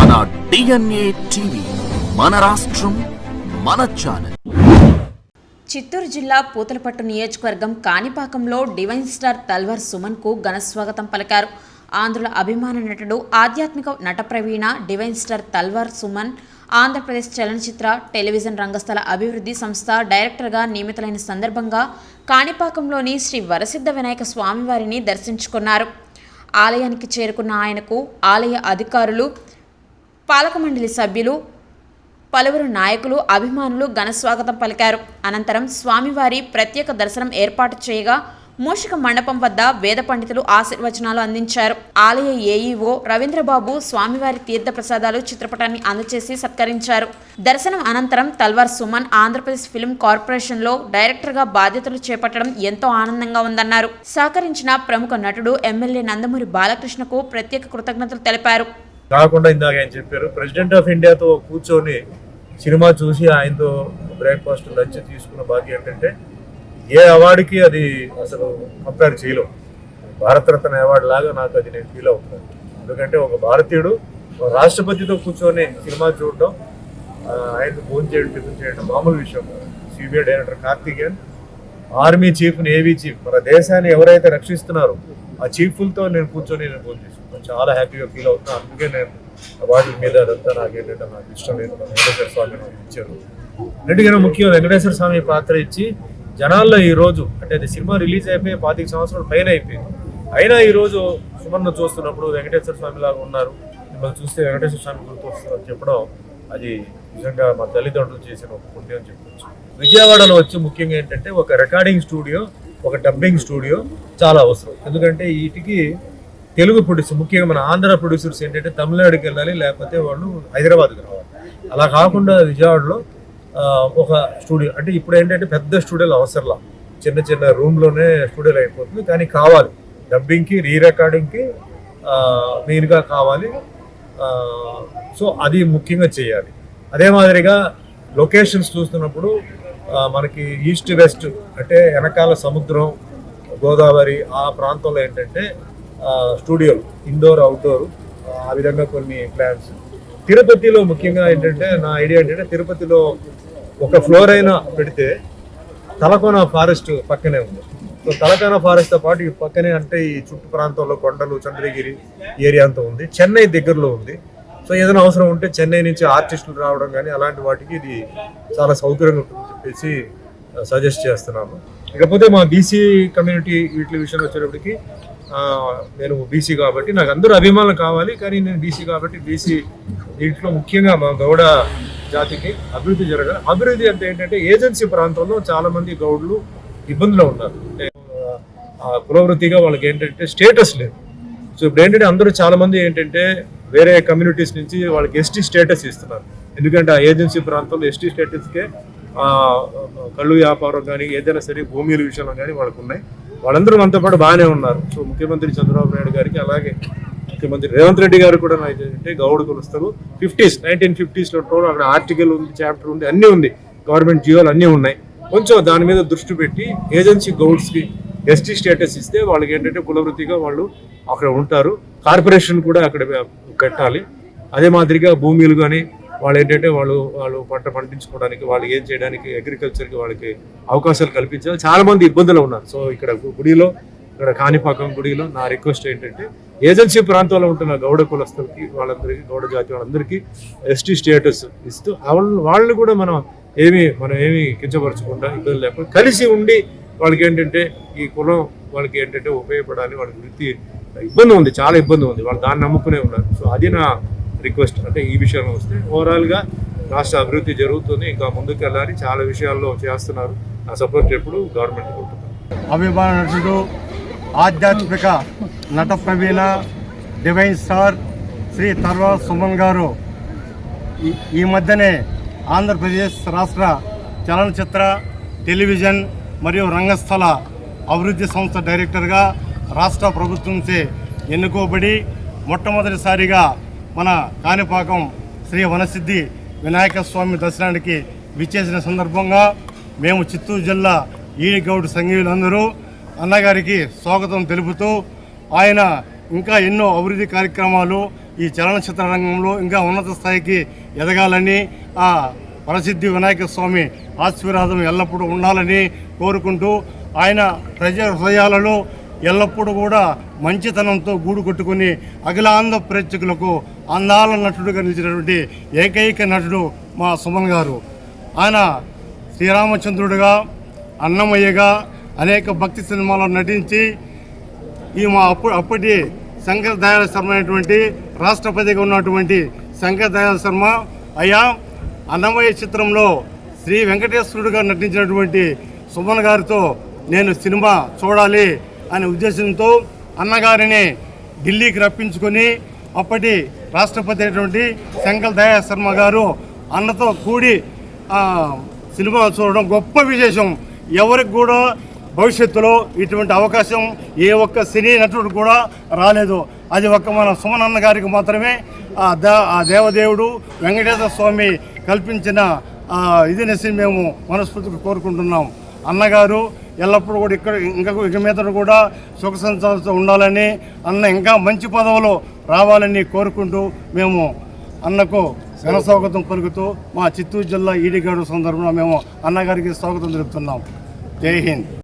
మన DNA TV, మన రాష్ట్రం, మన ఛానల్. చిత్తూరు జిల్లా పూతలపట్టు నియోజకవర్గం కాణిపాకంలో డివైన్ స్టార్ తల్వార్ సుమన్కు ఘనస్వాగతం పలికారు. ఆంధ్రుల అభిమాన నటుడు, ఆధ్యాత్మిక నట ప్రవీణ డివైన్ స్టార్ తల్వార్ సుమన్ ఆంధ్రప్రదేశ్ చలనచిత్ర టెలివిజన్ రంగస్థల అభివృద్ధి సంస్థ డైరెక్టర్గా నియమితులైన సందర్భంగా కాణిపాకంలోని శ్రీ వరసిద్ధ వినాయక స్వామివారిని దర్శించుకున్నారు. ఆలయానికి చేరుకున్న ఆయనకు ఆలయ అధికారులు, పాలక మండలి సభ్యులు, పలువురు నాయకులు, అభిమానులు ఘనస్వాగతం పలికారు. అనంతరం స్వామివారి ప్రత్యేక దర్శనం ఏర్పాటు చేయగా మూషిక మండపం వద్ద వేద పండితులు ఆశీర్వచనాలు అందించారు. ఆలయ ఏఈఓ రవీంద్రబాబు స్వామివారి తీర్థ ప్రసాదాలు చిత్రపటాన్ని అందజేసి సత్కరించారు. దర్శనం అనంతరం తల్వార్ సుమన్ ఆంధ్రప్రదేశ్ ఫిల్మ్ కార్పొరేషన్లో డైరెక్టర్గా బాధ్యతలు చేపట్టడం ఎంతో ఆనందంగా ఉందన్నారు. సహకరించిన ప్రముఖ నటుడు ఎమ్మెల్యే నందమూరి బాలకృష్ణకు ప్రత్యేక కృతజ్ఞతలు తెలిపారు. కాకుండా ఇందాక ఆయన చెప్పారు, ప్రెసిడెంట్ ఆఫ్ ఇండియాతో కూర్చొని సినిమా చూసి ఆయనతో బ్రేక్ఫాస్ట్ లంచ్ తీసుకున్న భాగ్యం ఏంటంటే ఏ అవార్డుకి అది అసలు కంపేర్ చేయలేం. భారతరత్న అవార్డు లాగా నాకు అది నేను ఫీల్ అవుతున్నాను. ఎందుకంటే ఒక భారతీయుడు రాష్ట్రపతితో కూర్చొని సినిమా చూడడం, ఆయనకు ఫోన్ చేయడం, టిఫిన్ చేయడం మామూలు విషయం. CBI director Karthikeyan, army chief, navy chief, మన దేశాన్ని ఎవరైతే రక్షిస్తున్నారో ఆ చీఫ్లతో నేను కూర్చొని నేను ఫోన్ చేసుకున్నాను. చాలా హ్యాపీగా ఫీల్ అవుతున్నాను. అందుకే నేను అవార్డుల మీద అదంతా నాకేంటంటే నాకు ఇష్టం లేదు. వెంకటేశ్వర స్వామి నాకు ఇచ్చారు. ఎందుకంటే ముఖ్యం వెంకటేశ్వర స్వామి పాత్ర ఇచ్చి జనాల్లో ఈరోజు అంటే అది సినిమా రిలీజ్ అయిపోయి 25 సంవత్సరాల పైన అయిపోయింది. అయినా ఈరోజు సుమన్ను చూస్తున్నప్పుడు వెంకటేశ్వర స్వామి లాగా ఉన్నారు, మిమ్మల్ని చూస్తే వెంకటేశ్వర స్వామి గుర్తు వస్తుందని చెప్పడం అది నిజంగా మా తల్లిదండ్రులు చేసిన ఒక పుణ్యం చెప్పచ్చు. విజయవాడలో వచ్చి ముఖ్యంగా ఏంటంటే ఒక రికార్డింగ్ స్టూడియో, ఒక డబ్బింగ్ స్టూడియో చాలా అవసరం. ఎందుకంటే వీటికి తెలుగు ప్రొడ్యూసర్, ముఖ్యంగా మన ఆంధ్ర ప్రొడ్యూసర్స్ ఏంటంటే తమిళనాడుకి వెళ్ళాలి, లేకపోతే వాళ్ళు హైదరాబాద్కి రావాలి. అలా కాకుండా విజయవాడలో ఒక స్టూడియో, అంటే ఇప్పుడు ఏంటంటే పెద్ద స్టూడియోలు అవసరంలా, చిన్న చిన్న రూమ్లోనే స్టూడియోలు అయిపోతుంది. కానీ కావాలి డబ్బింగ్కి, రీ రికార్డింగ్కి మెయిన్గా కావాలి. సో అది ముఖ్యంగా చేయాలి. అదే మాదిరిగా లొకేషన్స్ చూస్తున్నప్పుడు మనకి ఈస్ట్ వెస్ట్ అంటే వెనకాల సముద్రం, గోదావరి ఆ ప్రాంతంలో ఏంటంటే స్టూడియోలు, ఇండోర్, అవుట్డోర్, ఆ విధంగా కొన్ని ప్లాన్స్. తిరుపతిలో ముఖ్యంగా ఏంటంటే నా ఐడియా ఏంటంటే తిరుపతిలో ఒక ఫ్లోర్ అయినా పెడితే తలకోన ఫారెస్ట్ పక్కనే ఉంది. సో తలకోన ఫారెస్ట్తో పాటు ఈ పక్కనే అంటే ఈ చుట్టూ ప్రాంతంలో కొండలు, చంద్రగిరి ఏరియా అంతా ఉంది. చెన్నై దగ్గరలో ఉంది. సో ఏదైనా అవసరం ఉంటే చెన్నై నుంచి ఆర్టిస్టులు రావడం కానీ అలాంటి వాటికి ఇది చాలా సౌకర్యంగా ఉంటుందని చెప్పేసి సజెస్ట్ చేస్తున్నాను. ఇకపోతే మా బీసీ కమ్యూనిటీ వీటి విషయంలో వచ్చేటప్పటికి నేను బీసీ కాబట్టి నాకు అందరూ అభిమానులు కావాలి. కానీ నేను బీసీ కాబట్టి బీసీ దీంట్లో ముఖ్యంగా మా గౌడ జాతికి అభివృద్ధి జరగాలి. అభివృద్ధి అంటే ఏంటంటే ఏజెన్సీ ప్రాంతంలో చాలా మంది గౌడులు ఇబ్బందులు ఉన్నారు. అంటే కులవృత్తిగా వాళ్ళకి ఏంటంటే స్టేటస్ లేదు. సో ఇప్పుడు ఏంటంటే అందరూ చాలా మంది ఏంటంటే వేరే కమ్యూనిటీస్ నుంచి వాళ్ళకి ఎస్టీ స్టేటస్ ఇస్తున్నారు. ఎందుకంటే ఆ ఏజెన్సీ ప్రాంతంలో ఎస్టీ స్టేటస్కే కళ్ళు వ్యాపారం కానీ ఏదైనా సరే భూముల విషయంలో కానీ వాళ్ళకు ఉన్నాయి. వాళ్ళందరూ మనతో పాటు బాగానే ఉన్నారు. సో ముఖ్యమంత్రి చంద్రబాబు నాయుడు గారికి, అలాగే ముఖ్యమంత్రి రేవంత్ రెడ్డి గారు కూడా అంటే గౌడ కులస్తులు 1950s అక్కడ ఆర్టికల్ ఉంది, చాప్టర్ ఉంది, అన్నీ ఉంది, గవర్నమెంట్ జియోలు అన్నీ ఉన్నాయి. కొంచెం దాని మీద దృష్టి పెట్టి ఏజెన్సీ గౌడ్స్కి ఎస్టీ స్టేటస్ ఇస్తే వాళ్ళకి ఏంటంటే కులవృత్తిగా వాళ్ళు అక్కడ ఉంటారు. కార్పొరేషన్ కూడా అక్కడ కట్టాలి. అదే మాదిరిగా భూములు కానీ వాళ్ళు ఏంటంటే వాళ్ళు పంట పండించుకోవడానికి, వాళ్ళు ఏం చేయడానికి, అగ్రికల్చర్కి వాళ్ళకి అవకాశాలు కల్పించాలి. చాలా మంది ఇబ్బందులు ఉన్నారు. సో ఇక్కడ కాణిపాకం గుడిలో నా రిక్వెస్ట్ ఏంటంటే ఏజెన్సీ ప్రాంతంలో ఉంటున్న గౌడ కులస్తులకి, వాళ్ళందరికీ, గౌడ జాతి వాళ్ళందరికీ ఎస్టీ స్టేటస్ ఇస్తూ వాళ్ళని కూడా మనం ఏమి కించపరచకుండా, ఇబ్బంది లేకుండా కలిసి ఉండి వాళ్ళకి ఏంటంటే ఈ కులం వాళ్ళకి ఏంటంటే ఉపయోగపడాలి. వాళ్ళకి వృత్తి ఇబ్బంది ఉంది, చాలా ఇబ్బంది ఉంది, వాళ్ళు దాన్ని నమ్ముకునే ఉన్నారు. సో అది నా రిక్వెస్ట్. అంటే ఈ విషయంలో వస్తే ఓవరాల్గా రాష్ట్ర అభివృద్ధి జరుగుతుంది, ఇంకా ముందుకు వెళ్ళాలి, చాలా విషయాల్లో చేస్తున్నారు. నా సపోర్ట్ ఎప్పుడు గవర్నమెంట్ ఉంటుంది. అభిమాన నటుడు, ఆధ్యాత్మిక నట ప్రవీణ డివైన్ స్టార్ శ్రీ తల్వార్ సుమన్ గారు ఈ మధ్యనే ఆంధ్రప్రదేశ్ రాష్ట్ర చలనచిత్ర టెలివిజన్ మరియు రంగస్థల అభివృద్ధి సంస్థ డైరెక్టర్గా రాష్ట్ర ప్రభుత్వంచే ఎన్నుకోబడి మొట్టమొదటిసారిగా మన కాణిపాకం శ్రీ వనసిద్ధి వినాయక స్వామి దర్శనానికి విచ్చేసిన సందర్భంగా మేము చిత్తూరు జిల్లా ఈడి గౌడ్ సంఘీయులందరూ అన్నగారికి స్వాగతం తెలుపుతూ ఆయన ఇంకా ఎన్నో అభివృద్ధి కార్యక్రమాలు ఈ చలనచిత్ర రంగంలో ఇంకా ఉన్నత స్థాయికి ఎదగాలని ఆ ప్రసిద్ధి వినాయక స్వామి ఆశీర్వాదం ఎల్లప్పుడూ ఉండాలని కోరుకుంటూ ఆయన ప్రజల హృదయాలలో ఎల్లప్పుడూ కూడా మంచితనంతో గూడు కొట్టుకుని అఖిలాంధ్ర ప్రేక్షకులకు అందాల నటుడుగా నిలిచినటువంటి ఏకైక నటుడు మా సుమన్ గారు. ఆయన శ్రీరామచంద్రుడిగా, అన్నమయ్యగా అనేక భక్తి సినిమాల్లో నటించి ఈ మా అప్పటి శంకర్ దయాళ శర్మ అయినటువంటి రాష్ట్రపతిగా ఉన్నటువంటి శంకర్ దయాళ శర్మ అయ్యా అన్నమయ్య చిత్రంలో శ్రీ వెంకటేశ్వరుడుగా నటించినటువంటి సుమన్ గారితో నేను సినిమా చూడాలి అనే ఉద్దేశంతో అన్నగారిని ఢిల్లీకి రప్పించుకొని అప్పటి రాష్ట్రపతి అయినటువంటి శంకర్ దయాళ శర్మ గారు అన్నతో కూడి సినిమా చూడడం గొప్ప విశేషం. ఎవరికి కూడా భవిష్యత్తులో ఇటువంటి అవకాశం ఏ ఒక్క సినీ నటుడు కూడా రాలేదు. అది ఒక్క మన సుమన్ అన్న గారికి మాత్రమే ఆ దేవదేవుడు వెంకటేశ్వర స్వామి కల్పించిన ఇదినేసి మేము మనస్ఫూర్తిగా కోరుకుంటున్నాం. అన్నగారు ఎల్లప్పుడూ కూడా ఇక మీద కూడా సుఖ సంతోషాలతో ఉండాలని, అన్న ఇంకా మంచి పదవులు రావాలని కోరుకుంటూ మేము అన్నకు ఘన స్వాగతం పలుకుతూ మా చిత్తూరు జిల్లా ఈడిగాడు సందర్భంగా మేము అన్నగారికి స్వాగతం తెలుపుతున్నాం. జై హింద్.